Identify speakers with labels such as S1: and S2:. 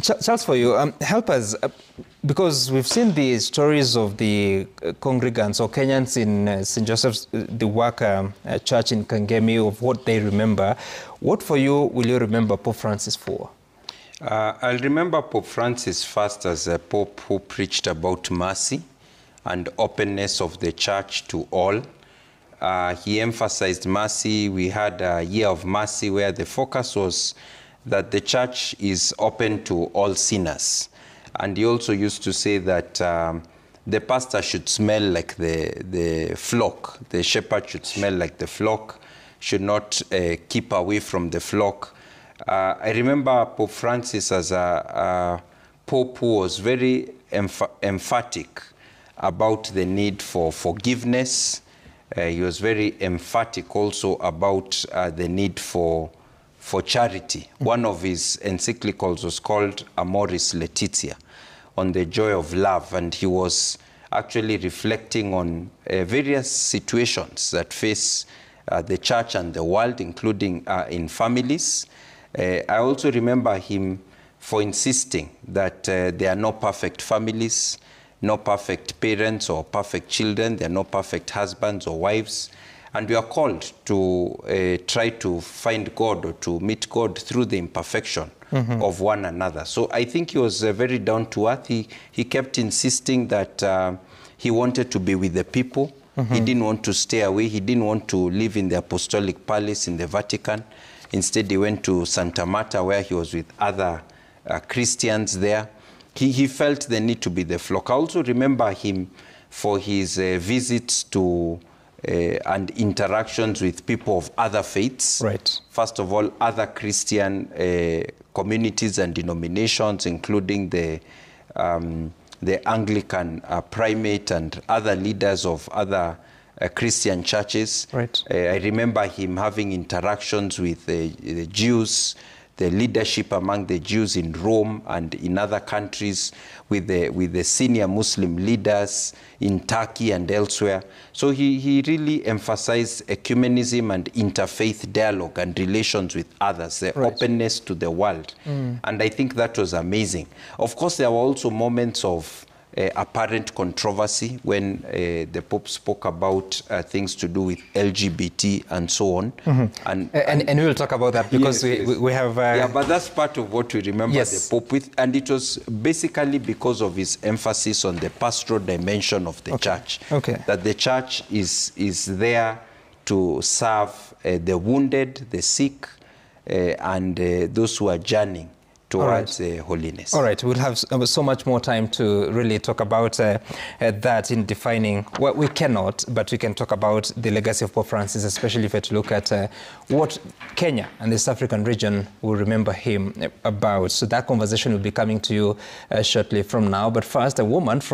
S1: Charles, for you, help us, because we've seen the stories of the congregants or Kenyans in St. Joseph's, the Worker Church in Kanjama, of what they remember. What for you will you remember Pope Francis for?
S2: I'll remember Pope Francis first as a Pope who preached about mercy and openness of the church to all. He emphasized mercy. We had a year of mercy where the focus was that the church is open to all sinners. And he also used to say that the pastor should smell like the flock. The shepherd should smell like the flock, should not keep away from the flock. I remember Pope Francis as a Pope who was very emphatic about the need for forgiveness. He was very emphatic also about the need for charity. One of his encyclicals was called Amoris Laetitia, on the joy of love, and he was actually reflecting on various situations that face the church and the world, including in families. I also remember him for insisting that there are no perfect families, no perfect parents or perfect children, there are no perfect husbands or wives. And we are called to try to find God or to meet God through the imperfection of one another. So I think he was very down to earth. He kept insisting that he wanted to be with the people. He didn't want to stay away. He didn't want to live in the Apostolic Palace in the Vatican. Instead, he went to Santa Marta, where he was with other Christians there. He felt the need to be the flock. I also remember him for his visits to and interactions with people of other faiths. Right. First of all, other Christian communities and denominations, including the Anglican primate and other leaders of other Christian churches. Right. I remember him having interactions with the Jews, the leadership among the Jews in Rome and in other countries, with the senior Muslim leaders in Turkey and elsewhere. So he really emphasized ecumenism and interfaith dialogue and relations with others, the openness to the world. And I think that was amazing. Of course, there were also moments of apparent controversy when the Pope spoke about things to do with LGBT and so on. And
S1: we will talk about that because we have...
S2: yeah, but that's part of what we remember the Pope with. And it was basically because of his emphasis on the pastoral dimension of the church. That the church is there to serve the wounded, the sick, and those who are journeying towards holiness.
S1: All right, we'll have so much more time to really talk about that in defining what we cannot, but we can talk about the legacy of Pope Francis, especially if we look at what Kenya and the East African region will remember him about. So that conversation will be coming to you shortly from now. But first, a woman from